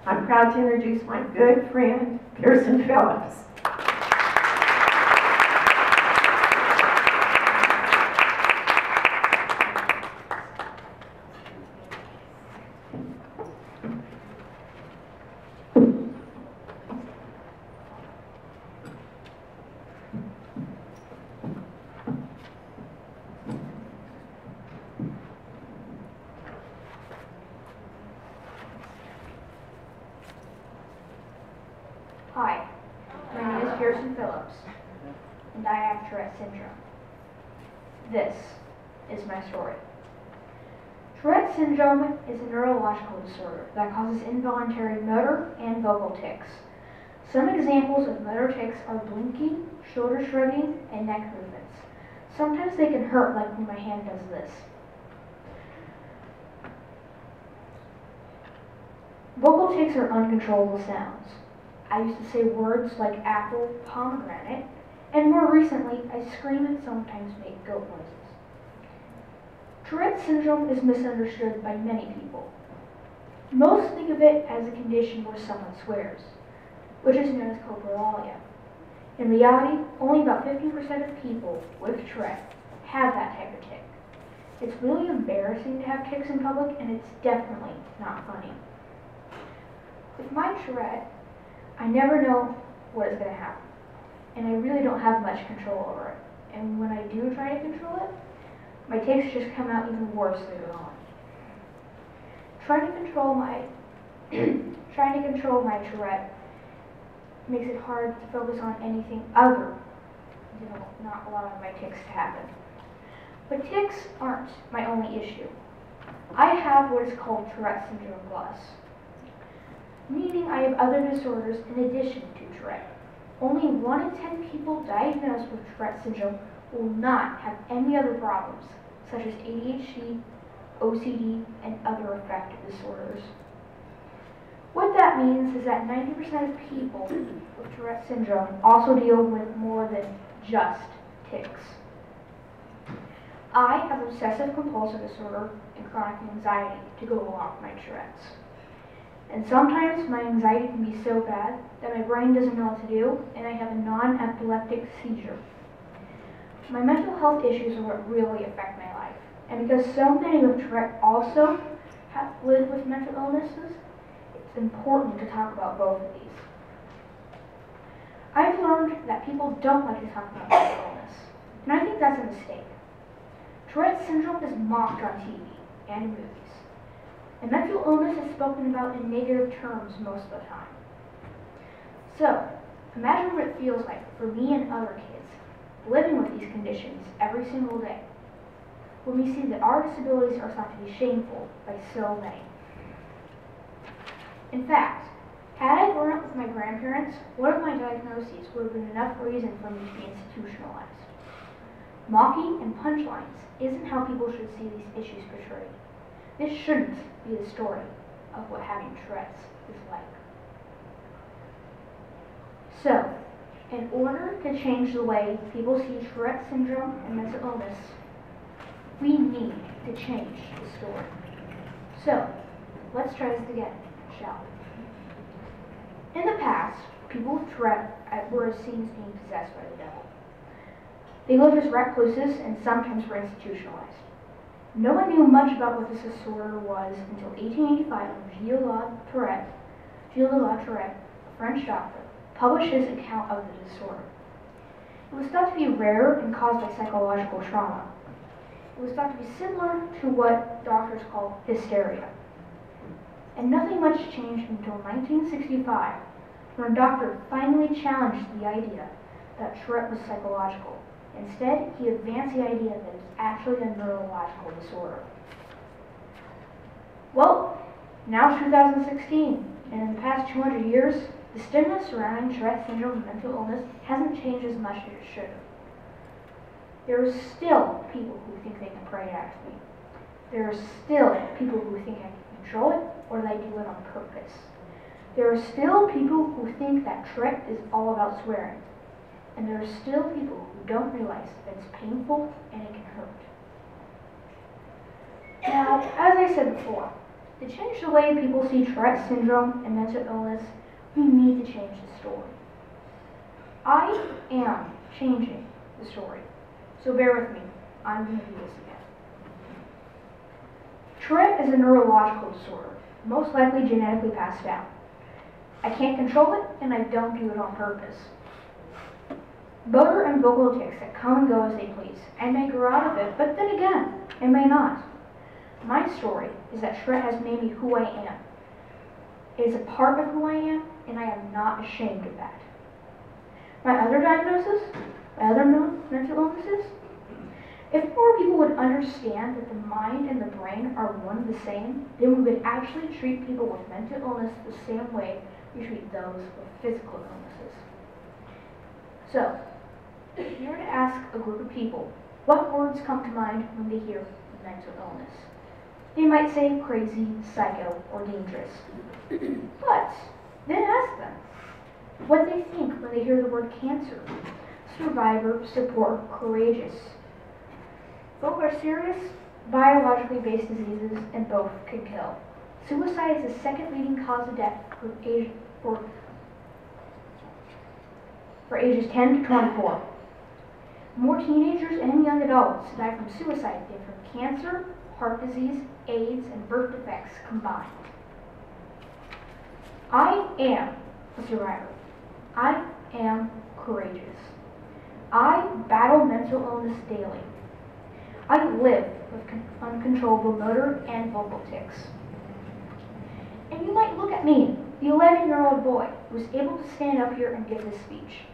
I'm proud to introduce my good friend, Pearson Phillips. Hi, my name is Pearson Phillips, and I have Tourette syndrome. This is my story. Tourette syndrome is a neurological disorder that causes involuntary motor and vocal tics. Some examples of motor tics are blinking, shoulder shrugging, and neck movements. Sometimes they can hurt, like when my hand does this. Vocal tics are uncontrollable sounds. I used to say words like apple, pomegranate, and more recently, I scream and sometimes make goat noises. Tourette syndrome is misunderstood by many people. Most think of it as a condition where someone swears, which is known as coprolalia. In reality, only about 50% of people with Tourette have that type of tic. It's really embarrassing to have tics in public, and it's definitely not funny. With my Tourette, I never know what is going to happen, and I really don't have much control over it. And when I do try to control it, my tics just come out even worse later on. Trying to control my Tourette makes it hard to focus on anything other than not allowing my tics to happen. But tics aren't my only issue. I have what is called Tourette syndrome plus, meaning I have other disorders in addition to Tourette. Only 1 in 10 people diagnosed with Tourette syndrome will not have any other problems, such as ADHD, OCD, and other affective disorders. What that means is that 90% of people with Tourette syndrome also deal with more than just tics. I have obsessive compulsive disorder and chronic anxiety to go along with my Tourette's. And sometimes my anxiety can be so bad that my brain doesn't know what to do, and I have a non-epileptic seizure. My mental health issues are what really affect my life. And because so many with Tourette also live with mental illnesses, it's important to talk about both of these. I've learned that people don't like to talk about mental illness, and I think that's a mistake. Tourette syndrome is mocked on TV and in movies. And mental illness is spoken about in negative terms most of the time. So, imagine what it feels like for me and other kids living with these conditions every single day, when we see that our disabilities are thought to be shameful by so many. In fact, had I grown up with my grandparents, one of my diagnoses would have been enough reason for me to be institutionalized. Mocking and punchlines isn't how people should see these issues portrayed. This shouldn't be the story of what having Tourette's is like. So, in order to change the way people see Tourette syndrome and mental illness, we need to change the story. So, let's try this again, shall we? In the past, people with Tourette were seen as being possessed by the devil. They lived as recluses and sometimes were institutionalized. No one knew much about what this disorder was until 1885 when Gilles de la Tourette, a French doctor, published his account of the disorder. It was thought to be rare and caused by psychological trauma. It was thought to be similar to what doctors call hysteria. And nothing much changed until 1965, when a doctor finally challenged the idea that Tourette was psychological. Instead, he advanced the idea that it's actually a neurological disorder. Well, now it's 2016, and in the past 200 years, the stigma surrounding Tourette syndrome and mental illness hasn't changed as much as it should have. There are still people who think they can pray at me. There are still people who think I can control it, or that I do it on purpose. There are still people who think that Tourette is all about swearing. And there are still people who don't realize that it's painful and it can hurt. Now, as I said before, To change the way people see Tourette syndrome and mental illness, we need to change the story. I am changing the story. So bear with me. I'm going to do this again. Tourette is a neurological disorder, most likely genetically passed down. I can't control it, and I don't do it on purpose. Motor and vocal tics that come and go as they please. I may grow out of it, but then again, I may not. My story is that Tourette has made me who I am. It is a part of who I am, and I am not ashamed of that. My other diagnosis, my other mental illnesses, if more people would understand that the mind and the brain are one and the same, then we would actually treat people with mental illness the same way we treat those with physical illnesses. So, if you were to ask a group of people, what words come to mind when they hear mental illness? They might say crazy, psycho, or dangerous. But then ask them what they think when they hear the word cancer, survivor, support, courageous. Both are serious, biologically based diseases, and both can kill. Suicide is the second leading cause of death for ages 10 to 24. More teenagers and young adults die from suicide than from cancer, heart disease, AIDS, and birth defects combined. I am a survivor. I am courageous. I battle mental illness daily. I live with uncontrollable motor and vocal tics. And you might look at me, the 11-year-old boy who was able to stand up here and give this speech,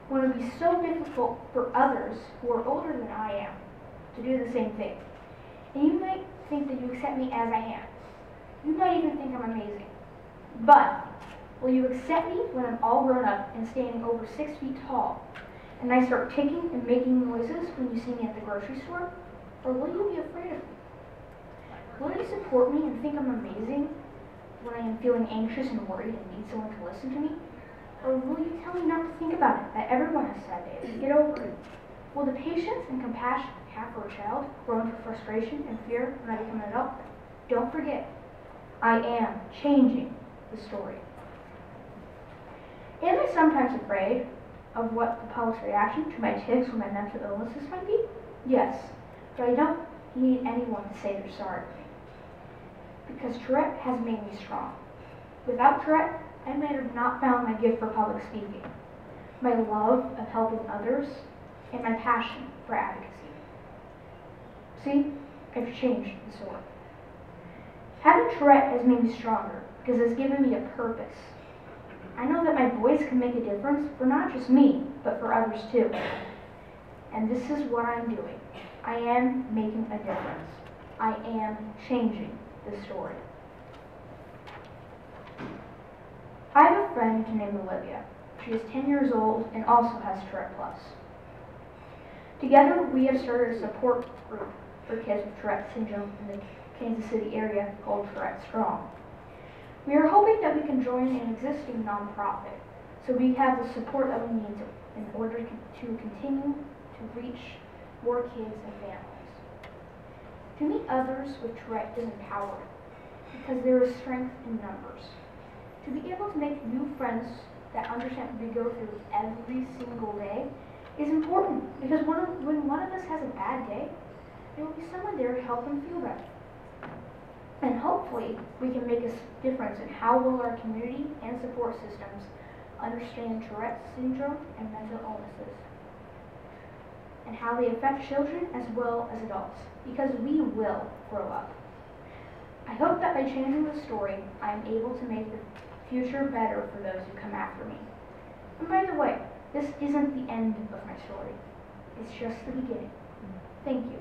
when it would be so difficult for others who are older than I am to do the same thing. And you might think that you accept me as I am. You might even think I'm amazing. But will you accept me when I'm all grown up and standing over 6 feet tall, and I start ticking and making noises when you see me at the grocery store? Or will you be afraid of me? Will you support me and think I'm amazing when I am feeling anxious and worried and need someone to listen to me? Or will you tell me not to think about it, that everyone has sad days, get over it? Will the patience and compassion I have for a child grow into frustration and fear when I become an adult? Don't forget, I am changing the story. Am I sometimes afraid of what the public's reaction to my tics or my mental illnesses might be? Yes, but I don't need anyone to say they're sorry. Because Tourette has made me strong. Without Tourette, I might have not found my gift for public speaking, my love of helping others, and my passion for advocacy. See, I've changed the story. Having Tourette has made me stronger because it's given me a purpose. I know that my voice can make a difference for not just me, but for others too. And this is what I'm doing. I am making a difference. I am changing the story. I have a friend named Olivia. She is 10 years old and also has Tourette Plus. Together, we have started a support group for kids with Tourette syndrome in the Kansas City area called Tourette Strong. We are hoping that we can join an existing nonprofit so we have the support that we need in order to continue to reach more kids and families. To meet others with Tourette is empowering because there is strength in numbers. To be able to make new friends that understand what we go through every single day is important because when one of us has a bad day, there will be someone there to help them feel better. And hopefully, we can make a difference in how well our community and support systems understand Tourette syndrome and mental illnesses, and how they affect children as well as adults, because we will grow up. I hope that by changing the story, I am able to make the future better for those who come after me. And by the way, this isn't the end of my story. It's just the beginning. Thank you.